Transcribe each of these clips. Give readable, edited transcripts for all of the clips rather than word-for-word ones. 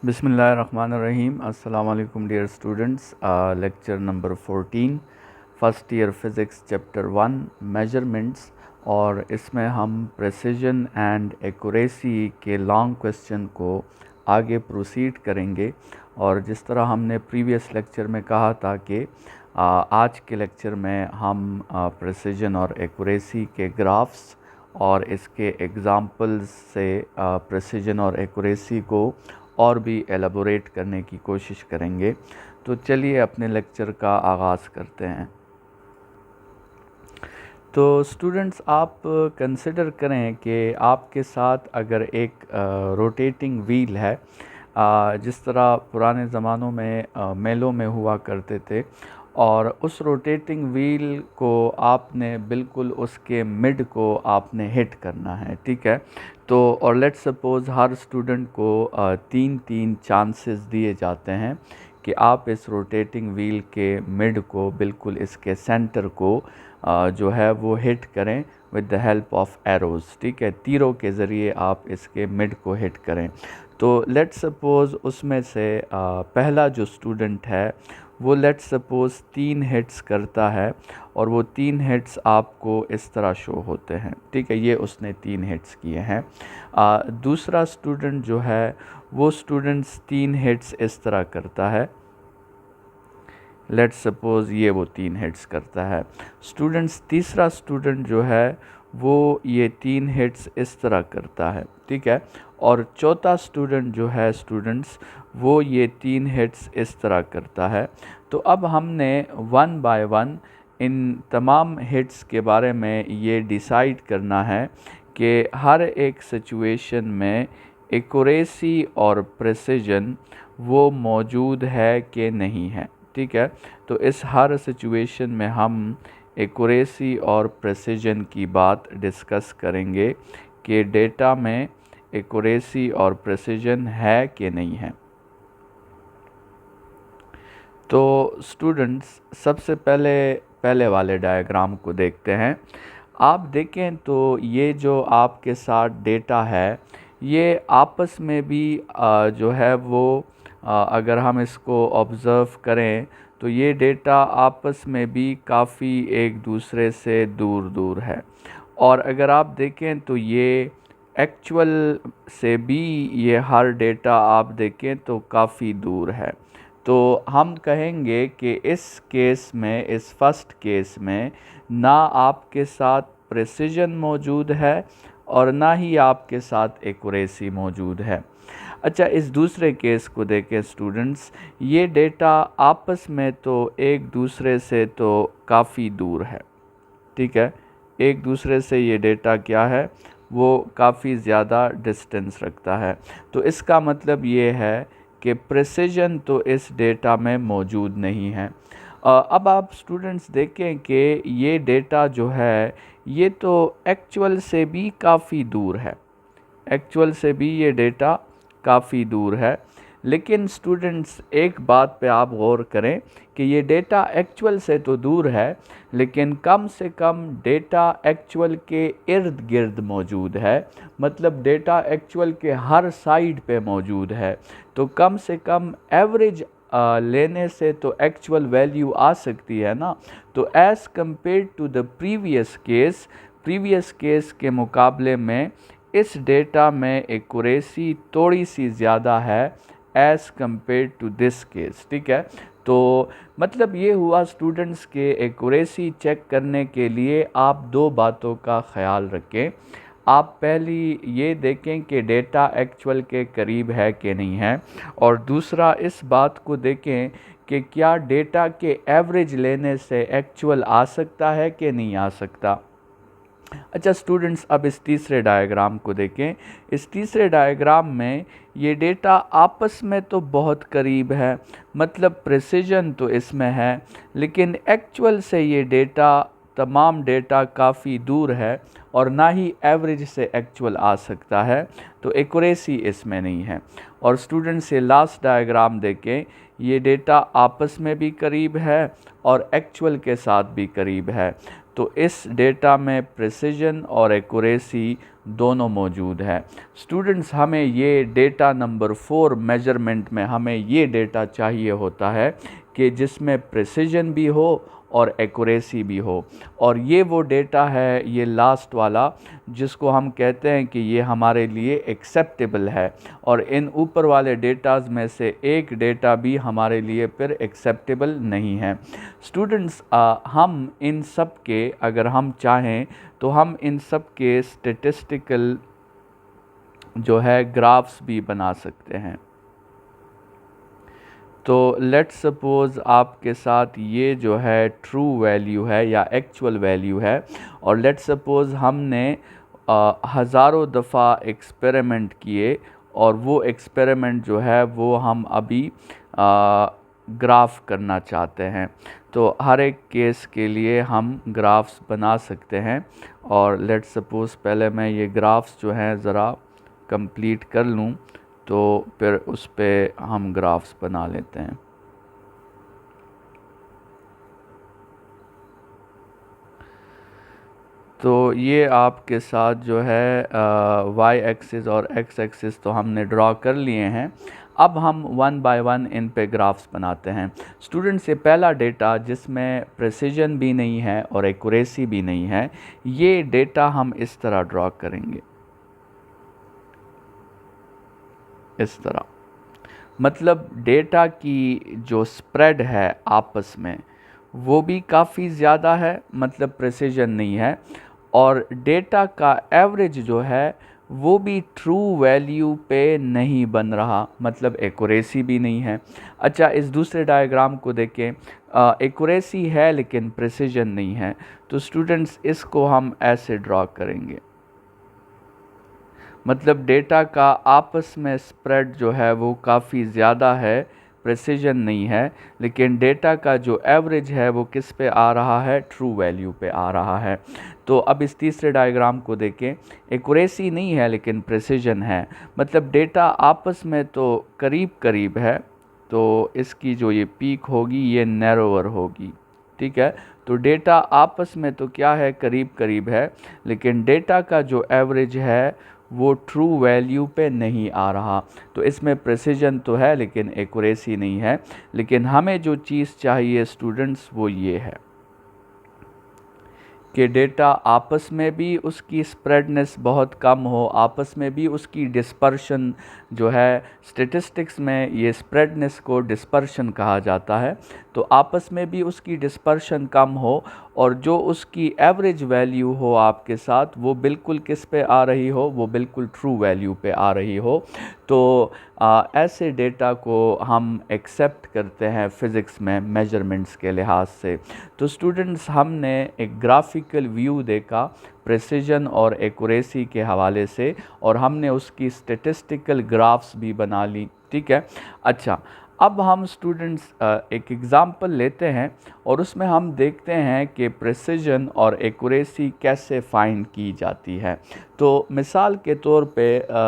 बिस्मिल्लाहिर्रहमानिर्रहीम। अस्सलाम वालेकुम dear students. Lecture number 14 first year physics chapter 1 measurements, और इसमें हम प्रेसिजन एंड एक्यूरेसी के लॉन्ग क्वेश्चन को आगे प्रोसीड करेंगे। और जिस तरह हमने प्रीवियस लेक्चर में कहा था कि आज के लेक्चर में हम प्रेसिजन और एक्यूरेसी के ग्राफ्स और इसके एग्ज़ाम्पल्स से प्रेसिजन और एक्यूरेसी को और भी एलाबोरेट करने की कोशिश करेंगे। तो चलिए अपने लेक्चर का आगाज़ करते हैं। तो स्टूडेंट्स, आप कंसिडर करें कि आपके साथ अगर एक रोटेटिंग व्हील है, जिस तरह पुराने ज़मानों में मेलों में हुआ करते थे, और उस रोटेटिंग व्हील को आपने बिल्कुल उसके मिड को आपने हिट करना है, ठीक है। तो और लेट्स सपोज़ हर स्टूडेंट को तीन तीन चांसेस दिए जाते हैं कि आप इस रोटेटिंग व्हील के मिड को, बिल्कुल इसके सेंटर को जो है वो हिट करें with the help of arrows, ठीक है। तीरों के ज़रिए आप इसके मिड को हिट करें। तो लेट्स सपोज़ उसमें से पहला जो स्टूडेंट है वो लेट्स सपोज़ 3 हिट्स करता है, और वो 3 हिट्स आपको इस तरह शो होते हैं, ठीक है। ये उसने 3 हिट्स किए हैं। दूसरा स्टूडेंट जो है वो स्टूडेंट्स 3 हिट्स इस तरह करता है, लेट्स सपोज़ ये वो 3 हिट्स करता है। स्टूडेंट्स तीसरा स्टूडेंट जो है वो ये 3 हिट्स इस तरह करता है, ठीक है। और चौथा स्टूडेंट जो है स्टूडेंट्स वो ये 3 हिट्स इस तरह करता है। तो अब हमने वन बाय वन इन तमाम हिट्स के बारे में ये डिसाइड करना है कि हर एक सिचुएशन में एक्यूरेसी और प्रेसिजन वो मौजूद है कि नहीं है, ठीक है। तो इस हर सिचुएशन में हम एक्यूरेसी और प्रेसिजन की बात डिस्कस करेंगे कि डेटा में एक्यूरेसी और प्रेसिजन है कि नहीं है। तो स्टूडेंट्स, सबसे पहले वाले डायग्राम को देखते हैं। आप देखें तो ये जो आपके साथ डेटा है, ये आपस में भी जो है वो अगर हम इसको ऑब्ज़र्व करें तो ये डेटा आपस में भी काफ़ी एक दूसरे से दूर दूर है। और अगर आप देखें तो ये एक्चुअल से भी ये हर डेटा आप देखें तो काफ़ी दूर है। तो हम कहेंगे कि इस केस में, इस फर्स्ट केस में, ना आपके साथ प्रेसिजन मौजूद है और ना ही आपके साथ एक्यूरेसी मौजूद है। अच्छा, इस दूसरे केस को देखें स्टूडेंट्स, ये डेटा आपस में तो एक दूसरे से तो काफ़ी दूर है, ठीक है। एक दूसरे से ये डेटा क्या है, वो काफ़ी ज़्यादा डिस्टेंस रखता है। तो इसका मतलब ये है कि प्रेसिजन तो इस डेटा में मौजूद नहीं है। अब आप स्टूडेंट्स देखें कि ये डेटा जो है ये तो एक्चुअल से भी काफ़ी दूर है, एक्चुअल से भी ये डेटा काफ़ी दूर है। लेकिन स्टूडेंट्स, एक बात पे आप गौर करें कि ये डेटा एक्चुअल से तो दूर है, लेकिन कम से कम डेटा एक्चुअल के इर्द गिर्द मौजूद है। मतलब डेटा एक्चुअल के हर साइड पे मौजूद है। तो कम से कम एवरेज लेने से तो एक्चुअल वैल्यू आ सकती है ना। तो as compare to the previous case के मुकाबले में इस डेटा में एक्यूरेसी थोड़ी सी ज़्यादा है as compare to this case, ठीक है। तो मतलब ये हुआ स्टूडेंट्स के एक्यूरेसी चेक करने के लिए आप दो बातों का ख्याल रखें। आप पहली ये देखें कि डेटा एक्चुअल के करीब है कि नहीं है, और दूसरा इस बात को देखें कि क्या डेटा के एवरेज लेने से एक्चुअल आ सकता है कि नहीं आ सकता। अच्छा स्टूडेंट्स, अब इस तीसरे डायग्राम को देखें। इस तीसरे डायग्राम में ये डेटा आपस में तो बहुत करीब है, मतलब प्रेसिजन तो इसमें है, लेकिन एक्चुअल से ये डेटा, तमाम डेटा काफ़ी दूर है, और ना ही एवरेज से एक्चुअल आ सकता है। तो एक्यूरेसी इसमें नहीं है। और स्टूडेंट्स, ये लास्ट डायग्राम देखें, ये डेटा आपस में भी करीब है और एक्चुअल के साथ भी करीब है। तो इस डेटा में प्रिसिजन और एक्यूरेसी दोनों मौजूद है। स्टूडेंट्स, हमें ये डेटा नंबर 4 मेजरमेंट में हमें ये डेटा चाहिए होता है कि जिसमें प्रिसिजन भी हो और एक्यूरेसी भी हो, और ये वो डेटा है, ये लास्ट वाला, जिसको हम कहते हैं कि ये हमारे लिए एक्सेप्टेबल है, और इन ऊपर वाले डेटाज में से एक डेटा भी हमारे लिए फिर एक्सेप्टेबल नहीं है। स्टूडेंट्स, हम इन सब के, अगर हम चाहें तो हम इन सब के स्टेटिस्टिकल जो है ग्राफ्स भी बना सकते हैं। तो लेट्स सपोज़ आपके साथ ये जो है ट्रू वैल्यू है या एक्चुअल वैल्यू है, और लेट्स सपोज़ हमने हज़ारों दफ़ा एक्सपेरिमेंट किए, और वो एक्सपेरिमेंट जो है वो हम अभी ग्राफ करना चाहते हैं। तो हर एक केस के लिए हम ग्राफ्स बना सकते हैं, और लेट्स सपोज़ पहले मैं ये ग्राफ्स जो हैं ज़रा कंप्लीट कर लूँ, तो फिर उस पे हम ग्राफ्स बना लेते हैं। तो ये आपके साथ जो है वाई एक्सिस और एक्स एक्सिस तो हमने ड्रॉ कर लिए हैं। अब हम वन बाय वन इन पे ग्राफ्स बनाते हैं। स्टूडेंट्स, ये पहला डेटा जिसमें प्रिसिजन भी नहीं है और एक्यूरेसी भी नहीं है, ये डेटा हम इस तरह ड्रॉ करेंगे, इस तरह। मतलब डेटा की जो स्प्रेड है आपस में वो भी काफ़ी ज़्यादा है, मतलब प्रिसिजन नहीं है, और डेटा का एवरेज जो है वो भी ट्रू वैल्यू पे नहीं बन रहा, मतलब एक्यूरेसी भी नहीं है। अच्छा, इस दूसरे डायग्राम को देखें, एक्यूरेसी है लेकिन प्रिसिजन नहीं है। तो स्टूडेंट्स, इसको हम ऐसे ड्रॉ करेंगे, मतलब डेटा का आपस में स्प्रेड जो है वो काफ़ी ज़्यादा है, प्रिसिजन नहीं है, लेकिन डेटा का जो एवरेज है वो किस पे आ रहा है, ट्रू वैल्यू पे आ रहा है। तो अब इस तीसरे डायग्राम को देखें, एक्यूरेसी नहीं है लेकिन प्रिसिजन है, मतलब डेटा आपस में तो करीब करीब है, तो इसकी जो ये पीक होगी ये नैरोवर होगी, ठीक है। तो डेटा आपस में तो क्या है, करीब करीब है, लेकिन डेटा का जो एवरेज है वो ट्रू वैल्यू पे नहीं आ रहा। तो इसमें प्रिसिजन तो है लेकिन एक्यूरेसी नहीं है। लेकिन हमें जो चीज़ चाहिए स्टूडेंट्स वो ये है कि डेटा आपस में भी उसकी स्प्रेडनेस बहुत कम हो, आपस में भी उसकी डिस्पर्शन जो है, स्टेटिस्टिक्स में ये स्प्रेडनेस को डिस्पर्शन कहा जाता है, तो आपस में भी उसकी डिस्पर्शन कम हो, और जो उसकी एवरेज वैल्यू हो आपके साथ वो बिल्कुल किस पे आ रही हो, वो बिल्कुल ट्रू वैल्यू पे आ रही हो। तो ऐसे डेटा को हम एक्सेप्ट करते हैं फ़िज़िक्स में मेजरमेंट्स के लिहाज से। तो स्टूडेंट्स, हमने एक ग्राफिकल व्यू देखा प्रिसिजन और एक्यूरेसी के हवाले से, और हमने उसकी स्टेटिस्टिकल ग्राफ्स भी बना ली, ठीक है। अच्छा, अब हम स्टूडेंट्स एक एग्ज़ाम्पल लेते हैं, और उसमें हम देखते हैं कि प्रिसिजन और एक्यूरेसी कैसे फाइंड की जाती है। तो मिसाल के तौर पे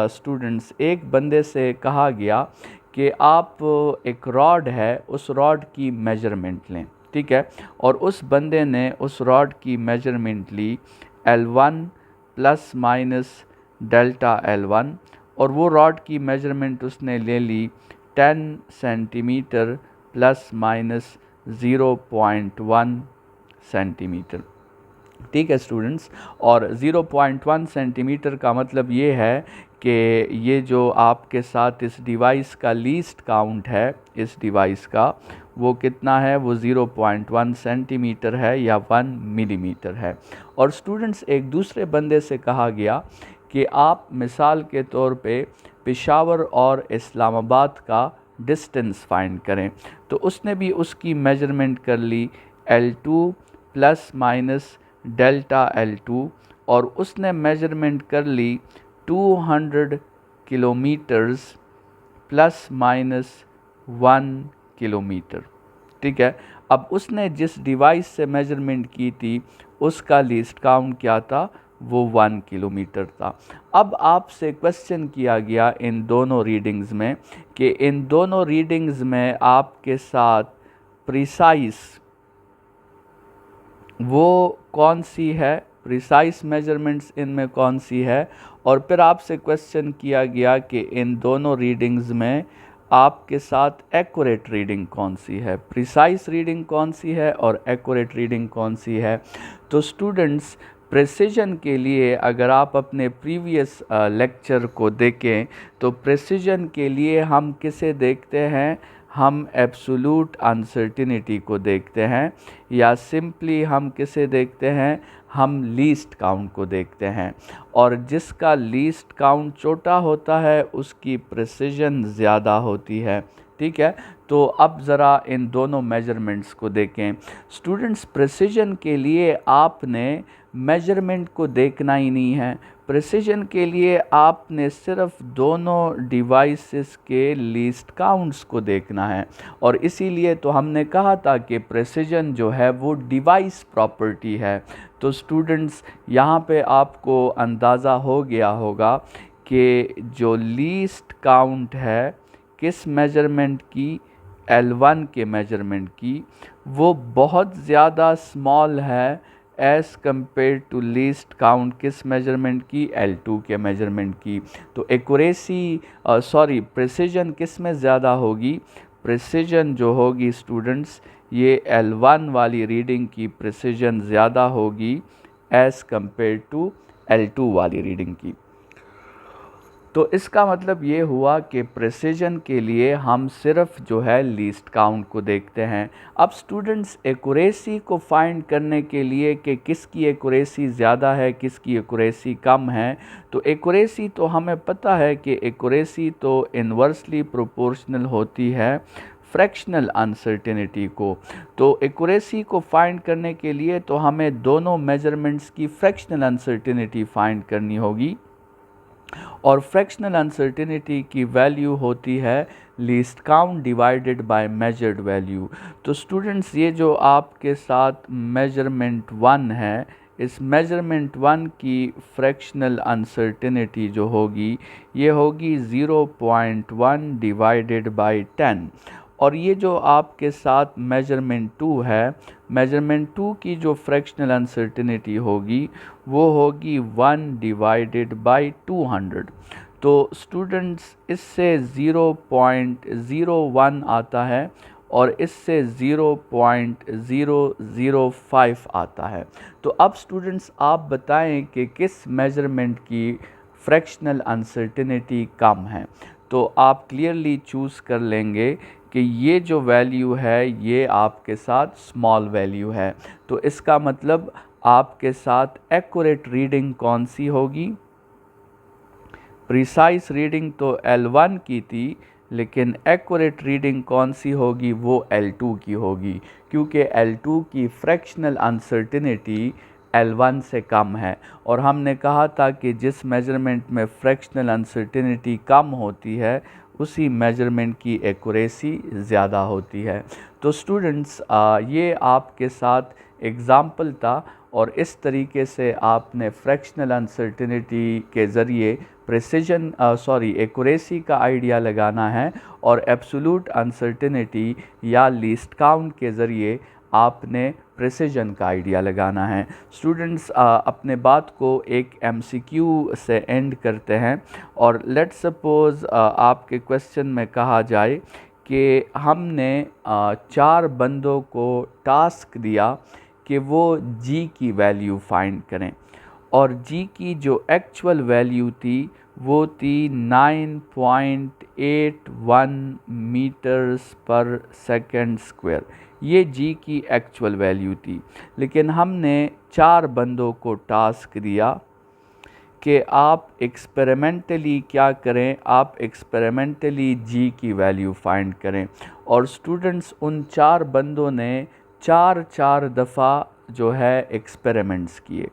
स्टूडेंट्स, एक बंदे से कहा गया कि आप एक रॉड है, उस रॉड की मेजरमेंट लें, ठीक है, और उस बंदे ने उस रॉड की मेजरमेंट ली L1 plus minus delta L1, और वो रॉड की मेजरमेंट उसने ले ली 10 सेंटीमीटर प्लस माइनस 0.1 सेंटीमीटर, ठीक है स्टूडेंट्स। और 0.1 सेंटीमीटर का मतलब ये है कि ये जो आपके साथ इस डिवाइस का लीस्ट काउंट है, इस डिवाइस का, वो कितना है, वो 0.1 सेंटीमीटर है या 1 मिलीमीटर है। और स्टूडेंट्स, एक दूसरे बंदे से कहा गया कि आप मिसाल के तौर पे पेशावर और इस्लामाबाद का डिस्टेंस फाइंड करें। तो उसने भी उसकी मेजरमेंट कर ली L2 plus minus delta L2, और उसने मेजरमेंट कर ली 200 किलोमीटर्स प्लस माइनस 1 किलोमीटर, ठीक है। अब उसने जिस डिवाइस से मेजरमेंट की थी उसका लीस्ट काउंट क्या था, वो 1 किलोमीटर था। अब आपसे क्वेश्चन किया गया इन दोनों रीडिंग्स में कि इन दोनों रीडिंग्स में आपके साथ प्रिसाइज वो कौन सी है, प्रिसाइज मेजरमेंट्स इनमें कौन सी है, और फिर आपसे क्वेश्चन किया गया कि इन दोनों रीडिंग्स में आपके साथ एक्यूरेट रीडिंग कौन सी है, प्रिसाइज रीडिंग कौन सी है और एक्यूरेट रीडिंग कौन सी है। तो स्टूडेंट्स, प्रेसिजन के लिए अगर आप अपने प्रीवियस लेक्चर को देखें तो प्रेसिजन के लिए हम किसे देखते हैं, हम एब्सोल्यूट अनसर्टिनिटी को देखते हैं, या सिंपली हम किसे देखते हैं, हम लीस्ट काउंट को देखते हैं। और जिसका लीस्ट काउंट छोटा होता है उसकी प्रेसिजन ज़्यादा होती है। ठीक है, तो अब ज़रा इन दोनों मेजरमेंट्स को देखें। स्टूडेंट्स, प्रेसिजन के लिए आपने मेजरमेंट को देखना ही नहीं है, प्रेसिजन के लिए आपने सिर्फ दोनों डिवाइसेस के लीस्ट काउंट्स को देखना है। और इसीलिए तो हमने कहा था कि प्रेसिजन जो है वो डिवाइस प्रॉपर्टी है। तो स्टूडेंट्स, यहाँ पे आपको अंदाज़ा हो गया होगा कि जो लीस्ट काउंट है किस मेजरमेंट की, L1 के मेजरमेंट की, वो बहुत ज़्यादा स्मॉल है as compare to least count किस मेजरमेंट की, L2 के मेजरमेंट की। तो एक्यूरेसी प्रेसिजन किस में ज़्यादा होगी, प्रेसिजन जो होगी स्टूडेंट्स, ये L1 वाली रीडिंग की प्रेसिजन ज़्यादा होगी एज़ कम्पेयर टू L2 वाली रीडिंग की। तो इसका मतलब ये हुआ कि प्रेसिजन के लिए हम सिर्फ जो है लीस्ट काउंट को देखते हैं। अब स्टूडेंट्स, एक्यूरेसी को फाइंड करने के लिए कि किसकी एक्यूरेसी ज़्यादा है किसकी एक्यूरेसी कम है, तो एक्यूरेसी तो हमें पता है कि एक्यूरेसी तो इन्वर्सली प्रोपोर्शनल होती है फ्रैक्शनल अनसर्टेनिटी को। तो एक्यूरेसी को फाइंड करने के लिए तो हमें दोनों मेजरमेंट्स की फ्रैक्शनल अनसर्टेनिटी फाइंड करनी होगी, और फ्रैक्शनल अनसर्टेनिटी की वैल्यू होती है least count divided by measured value. तो स्टूडेंट्स, ये जो आपके साथ मेजरमेंट 1 है, इस मेजरमेंट 1 की फ्रैक्शनल अनसर्टेनिटी जो होगी ये होगी 0.1 डिवाइडेड बाय 10। और ये जो आपके साथ मेजरमेंट 2 है, मेजरमेंट 2 की जो फ्रैक्शनल अनसर्टेनिटी होगी वो होगी 1 डिवाइडेड बाय 200। तो स्टूडेंट्स, इससे 0.01 आता है और इससे 0.005 आता है। तो अब स्टूडेंट्स, आप बताएं कि किस मेजरमेंट की फ्रैक्शनल अनसर्टेनिटी कम है। तो आप क्लियरली चूज़ कर लेंगे कि ये जो वैल्यू है ये आपके साथ स्मॉल वैल्यू है। तो इसका मतलब आपके साथ एक्यूरेट रीडिंग कौन सी होगी, प्रिसाइज रीडिंग तो L1 की थी, लेकिन एक्यूरेट रीडिंग कौन सी होगी, वो L2 की होगी, क्योंकि L2 की फ्रैक्शनल अनसर्टेनिटी L1 से कम है। और हमने कहा था कि जिस मेजरमेंट में फ्रैक्शनल अनसर्टेनिटी कम होती है उसी मेजरमेंट की एक्यूरेसी ज़्यादा होती है। तो स्टूडेंट्स, ये आपके साथ एग्ज़ाम्पल था, और इस तरीके से आपने फ्रैक्शनल अनसर्टेनिटी के ज़रिए एक्यूरेसी का आइडिया लगाना है, और एब्सोल्यूट अनसर्टेनिटी या लीस्ट काउंट के ज़रिए आपने प्रेसिजन का आइडिया लगाना है। स्टूडेंट्स, अपने बात को एक MCQ से एंड करते हैं, और लेट सपोज़ आपके क्वेश्चन में कहा जाए कि हमने 4 बंदों को टास्क दिया कि वो G की वैल्यू फाइंड करें, और G की जो एक्चुअल वैल्यू थी वो थी 9.81 मीटर्स पर सेकंड स्क्वायर। ये G की एक्चुअल वैल्यू थी, लेकिन हमने 4 बंदों को टास्क दिया कि आप एक्सपेरिमेंटली क्या करें, आप एक्सपेरिमेंटली G की वैल्यू फाइंड करें। और स्टूडेंट्स, उन 4 बंदों ने 4 दफ़ा जो है एक्सपेरिमेंट्स किए।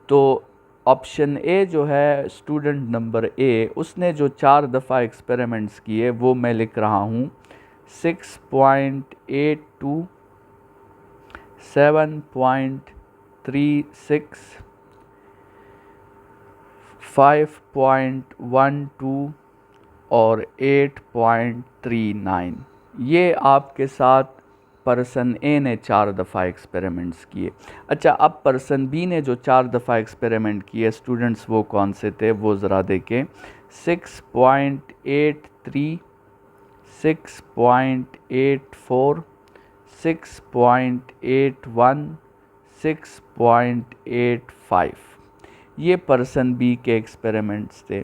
तो ऑप्शन ए जो है स्टूडेंट नंबर ए, उसने जो 4 दफ़ा एक्सपेरिमेंट्स किए वो मैं लिख रहा हूँ 6.82, 7.36, 5.12 और 8.39। ये आपके साथ पर्सन ए ने 4 दफ़ा एक्सपेरिमेंट्स किए। अच्छा, अब पर्सन बी ने जो 4 दफ़ा एक्सपेरिमेंट किए स्टूडेंट्स, वो कौन से थे वो ज़रा देखें। 6.83, 6.84, 6.81, 6.85, ये पर्सन बी के एक्सपेरिमेंट्स थे।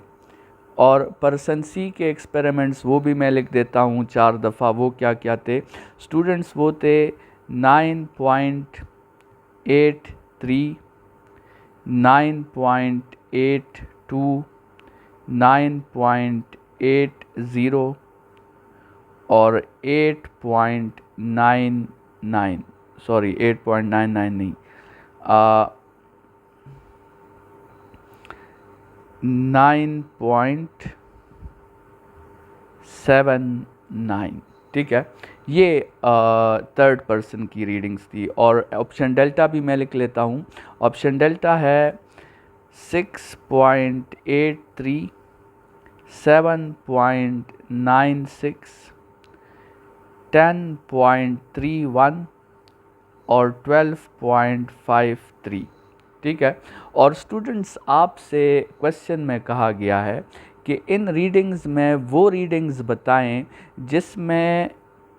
और पर्सन सी के एक्सपेरिमेंट्स वो भी मैं लिख देता हूँ 4 दफ़ा। वो क्या क्या थे स्टूडेंट्स? वो थे 9.83, 9.82, 9.80 और 8.99, सॉरी 8.99 नहीं, 9.79, ठीक है। ये थर्ड पर्सन की रीडिंग्स थी। और ऑप्शन डेल्टा भी मैं लिख लेता हूँ। ऑप्शन डेल्टा है 6.83, 7.96, 10.31 और 12.53, ठीक है। और स्टूडेंट्स, आपसे क्वेश्चन में कहा गया है कि इन रीडिंग्स में वो रीडिंग्स बताएं जिसमें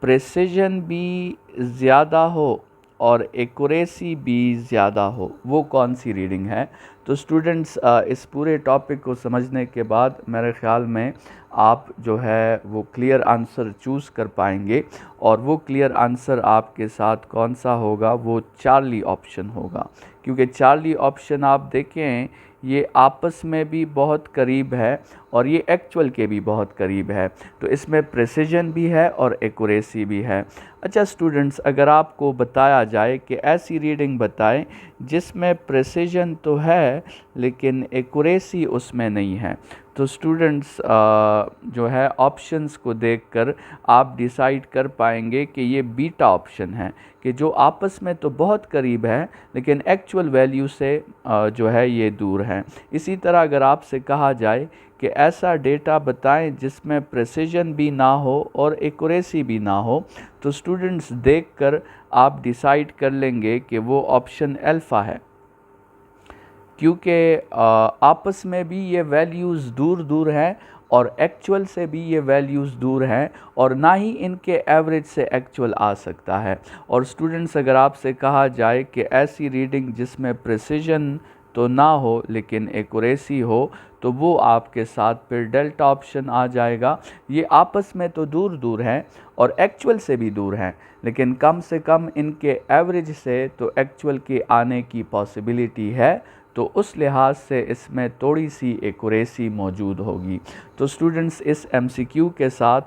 प्रेसिजन भी ज़्यादा हो और एक्यूरेसी भी ज़्यादा हो। वो कौन सी रीडिंग है? तो स्टूडेंट्स, इस पूरे टॉपिक को समझने के बाद मेरे ख़्याल में आप जो है वो क्लियर आंसर चूज़ कर पाएंगे। और वो क्लियर आंसर आपके साथ कौन सा होगा? वो चार्ली ऑप्शन होगा। क्योंकि चार्ली ऑप्शन आप देखें, ये आपस में भी बहुत करीब है और ये एक्चुअल के भी बहुत करीब है। तो इसमें प्रेसिजन भी है और एक्यूरेसी भी है। अच्छा स्टूडेंट्स, अगर आपको बताया जाए कि ऐसी रीडिंग बताएं जिसमें प्रेसिजन तो है लेकिन एक्यूरेसी उसमें नहीं है, तो स्टूडेंट्स जो है ऑप्शंस को देखकर आप डिसाइड कर पाएंगे कि ये बीटा ऑप्शन है, कि जो आपस में तो बहुत करीब है लेकिन एक्चुअल वैल्यू से जो है ये दूर है। इसी तरह अगर आपसे कहा जाए कि ऐसा डेटा बताएं जिसमें प्रेसिजन भी ना हो और एक्यूरेसी भी ना हो, तो स्टूडेंट्स देखकर आप डिसाइड कर लेंगे कि वो ऑप्शन अल्फ़ा है। क्योंकि आपस में भी ये वैल्यूज़ दूर दूर हैं और एक्चुअल से भी ये वैल्यूज़ दूर हैं, और ना ही इनके एवरेज से एक्चुअल आ सकता है। और स्टूडेंट्स, अगर आपसे कहा जाए कि ऐसी रीडिंग जिसमें प्रेसिजन तो ना हो लेकिन एक्यूरेसी हो, तो वो आपके साथ फिर डेल्टा ऑप्शन आ जाएगा। ये आपस में तो दूर दूर हैं और एक्चुअल से भी दूर हैं, लेकिन कम से कम इनके एवरेज से तो एक्चुअल के आने की पॉसिबिलिटी है, तो उस लिहाज से इसमें थोड़ी सी एक्यूरेसी मौजूद होगी। तो स्टूडेंट्स, इस एमसीक्यू के साथ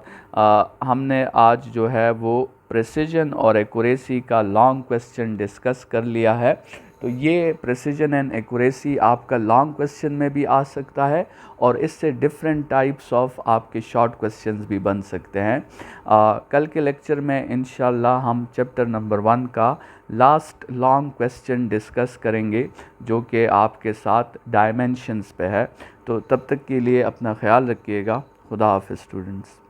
हमने आज जो है वो प्रेसिजन और एक्यूरेसी का लॉन्ग क्वेश्चन डिस्कस कर लिया है। तो ये प्रेसिजन एंड एक्यूरेसी आपका लॉन्ग क्वेश्चन में भी आ सकता है और इससे डिफरेंट टाइप्स ऑफ आपके शॉर्ट क्वेश्चंस भी बन सकते हैं। कल के लेक्चर में इंशाल्लाह हम चैप्टर नंबर 1 का लास्ट लॉन्ग क्वेश्चन डिस्कस करेंगे, जो कि आपके साथ डायमेंशंस पे है। तो तब तक के लिए अपना ख्याल रखिएगा। खुदा हाफ़िज़ स्टूडेंट्स।